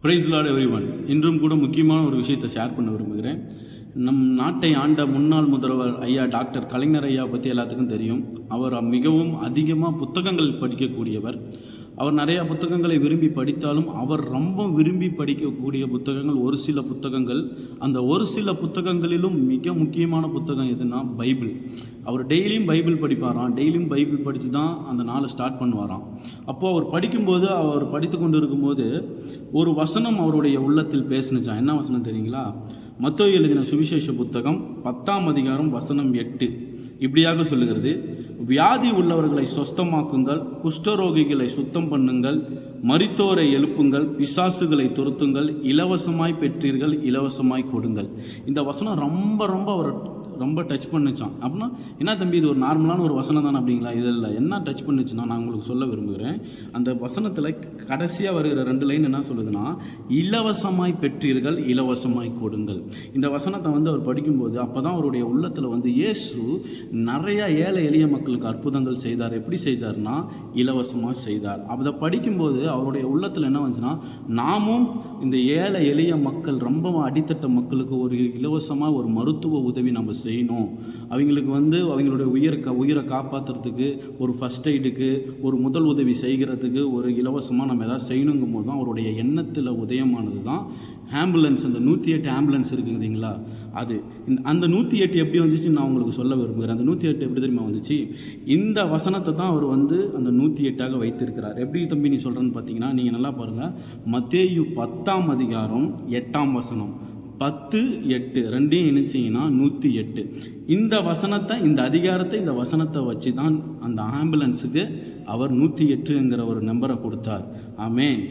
Price Lord everyone. இன்றும் கூட முக்கியமான ஒரு விஷயத்தை ஷேர் பண்ண விரும்புகிறேன். நம் நாட்டை ஆண்ட முன்னாள் முதல்வர் ஐயா டாக்டர் கலைஞர் ஐயா பற்றி எல்லாத்துக்கும் தெரியும். அவர் மிகவும் அதிகமாக புத்தகங்கள் படிக்கக்கூடியவர். அவர் நிறையா புத்தகங்களை விரும்பி படித்தாலும் அவர் ரொம்ப விரும்பி படிக்கக்கூடிய புத்தகங்கள் ஒரு சில புத்தகங்கள். அந்த ஒரு சில புத்தகங்களிலும் மிக முக்கியமான புத்தகம் எதுனா பைபிள். அவர் டெய்லியும் பைபிள் படிப்பாராம். டெய்லியும் பைபிள் படித்து தான் அந்த நாளை ஸ்டார்ட் பண்ணுவாராம். அப்போது அவர் படிக்கும்போது, அவர் படித்து கொண்டு இருக்கும்போது ஒரு வசனம் அவருடைய உள்ளத்தில் பேசுனுச்சான். என்ன வசனம் தெரியுங்களா? மத்தேயு எழுதின சுவிசேஷ புத்தகம் 10ஆம் அதிகாரம் வசனம் 8 இப்படியாக சொல்லுகிறது: வியாதி உள்ளவர்களை சொஸ்தமாக்குங்கள், குஷ்டரோகிகளை சுத்தம் பண்ணுங்கள், மரித்தோரை எழுப்புங்கள், பிசாசுகளை துரத்துங்கள், இலவசமாய் பெற்றீர்கள், இலவசமாய் கொடுங்கள். இந்த வசனம் ரொம்ப அவர் ரொம்ப டச் பண்ணுச்சான். அப்படின்னா என்ன தம்பி, இது ஒரு நார்மலான ஒரு வசனம் தானே அப்படிங்களா? இதில் என்ன டச் பண்ணுச்சுன்னா, நான் உங்களுக்கு சொல்ல விரும்புகிறேன். அந்த வசனத்தில் கடைசியாக வருகிற 2 லைன் என்ன சொல்லுதுன்னா, இலவசமாய் பெற்றீர்கள், இலவசமாய் கொடுங்கள். இந்த வசனத்தை அவர் படிக்கும்போது அப்போ தான் அவருடைய உள்ளத்தில் இயேசு நிறையா ஏழை எளிய மக்களுக்கு அற்புதங்கள் செய்தார். எப்படி செய்தார்னா, இலவசமாக செய்தார். அதை படிக்கும்போது அவருடைய உள்ளத்தில் என்ன வந்துச்சுன்னா, நாமும் இந்த ஏழை எளிய மக்கள், ரொம்ப அடித்தட்ட மக்களுக்கு ஒரு இலவசமாக ஒரு மருத்துவ உதவி நம்ம செய்யணும். அவங்களுக்கு அவங்களுடைய உயிரை காப்பாற்றுறதுக்கு, ஒரு ஃபஸ்ட் எய்டுக்கு, ஒரு முதல் உதவி செய்கிறதுக்கு ஒரு இலவசமாக நம்ம எதாவது செய்யணுங்கும் போது தான் அவருடைய எண்ணத்தில் உதயமானது தான் ஆம்புலன்ஸ். அந்த 108 ஆம்புலன்ஸ் இருக்குதுங்களா, அது. அந்த 108 எப்படி வந்துச்சு நான் உங்களுக்கு சொல்ல விரும்புகிறேன். அந்த 108 எப்படி தெரியுமா வந்துச்சு? இந்த வசனத்தை தான் அவர் அந்த 108ஆக வைத்திருக்கிறார். எப்படி தம்பி நீ சொல்கிறேன்னு பார்த்தீங்கன்னா, நீங்கள் நல்லா பாருங்கள். மத்தேயு 10ஆம் அதிகாரம் 8ஆம் வசனம், 10:8 ரெண்டையும் இணைச்சிங்கன்னா 108. இந்த வசனத்தை, இந்த அதிகாரத்தை, இந்த வசனத்தை வச்சு தான் அந்த ஆம்புலன்ஸுக்கு அவர் 108ங்கிற ஒரு நம்பரை கொடுத்தார். ஆமென்.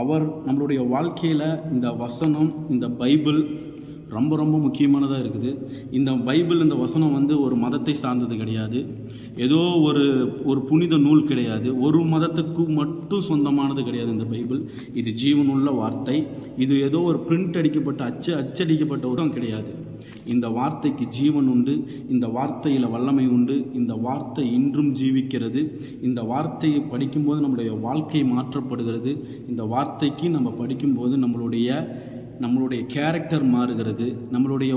அவர் நம்மளுடைய வாழ்க்கையில் இந்த வசனம், இந்த பைபிள் ரொம்ப முக்கியமானதாக இருக்குது. இந்த பைபிள், இந்த வசனம் ஒரு மதத்தை சார்ந்தது கிடையாது. ஏதோ ஒரு புனித நூல் கிடையாது. ஒரு மதத்துக்கு மட்டும் சொந்தமானது கிடையாது இந்த பைபிள். இது ஜீவனுள்ள வார்த்தை. இது ஏதோ ஒரு பிரிண்ட் அடிக்கப்பட்ட அச்சடிக்கப்பட்ட ஒரு கிடையாது. இந்த வார்த்தைக்கு ஜீவன் உண்டு. இந்த வார்த்தையில் வல்லமை உண்டு. இந்த வார்த்தை இன்றும் ஜீவிக்கிறது. இந்த வார்த்தையை படிக்கும்போது நம்மளுடைய வாழ்க்கை மாற்றப்படுகிறது. இந்த வார்த்தைக்கு நம்ம படிக்கும்போது நம்மளுடைய கேரக்டர் மாறுகிறது. நம்மளுடைய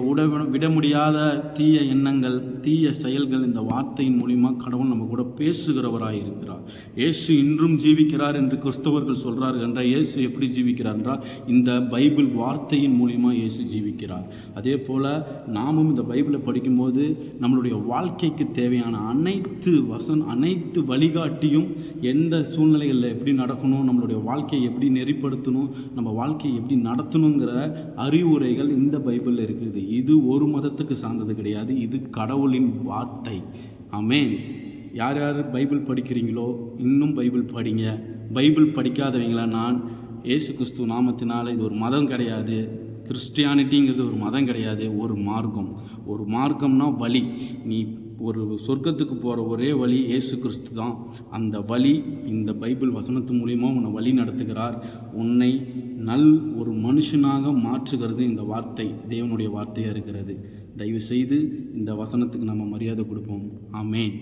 விட முடியாத தீய எண்ணங்கள், தீய செயல்கள் இந்த வார்த்தையின் மூலிமா கடவுள் நம்ம கூட பேசுகிறவராக இருக்கிறார். இயேசு இன்றும் ஜீவிக்கிறார் என்று கிறிஸ்தவர்கள் சொல்கிறார்கள் என்றால், இயேசு எப்படி ஜீவிக்கிறார் என்றால், இந்த பைபிள் வார்த்தையின் மூலிமா இயேசு ஜீவிக்கிறார். அதே போல் நாமும் இந்த பைபிளை படிக்கும்போது நம்மளுடைய வாழ்க்கைக்கு தேவையான அனைத்து வழிகாட்டியும், எந்த சூழ்நிலைகளில் எப்படி நடக்கணும், நம்மளுடைய வாழ்க்கையை எப்படி நெறிப்படுத்தணும், நம்ம வாழ்க்கையை எப்படி நடத்தணுங்கிற அறிவுரைகள் இந்த பைபிளில் இருக்குது. இது ஒரு மதத்துக்கு சார்ந்தது கிடையாது. இது கடவுளின் வார்த்தை. ஆமென். யார் பைபிள் படிக்கிறீங்களோ இன்னும் பைபிள் படிங்க. பைபிள் படிக்காதவங்களா, நான் இயேசு கிறிஸ்து நாமத்தினால, இது ஒரு மதம் கிடையாது. கிறிஸ்டியானிட்டிங்கிறது ஒரு மதம் கிடையாது, ஒரு மார்க்கம். ஒரு மார்க்கம்னா வழி. நீ ஒரு சொர்க்கத்துக்கு போகிற ஒரே வழி இயேசு கிறிஸ்து தான். அந்த வழி இந்த பைபிள் வசனத்து மூலிமா உன்னை வழி நடத்துகிறார். உன்னை ஒரு மனுஷனாக மாற்றுகிறது இந்த வார்த்தை, தேவனுடைய வார்த்தையாக இருக்கிறது. தயவு செய்து இந்த வசனத்துக்கு நம்ம மரியாதை கொடுப்போம். ஆமென்.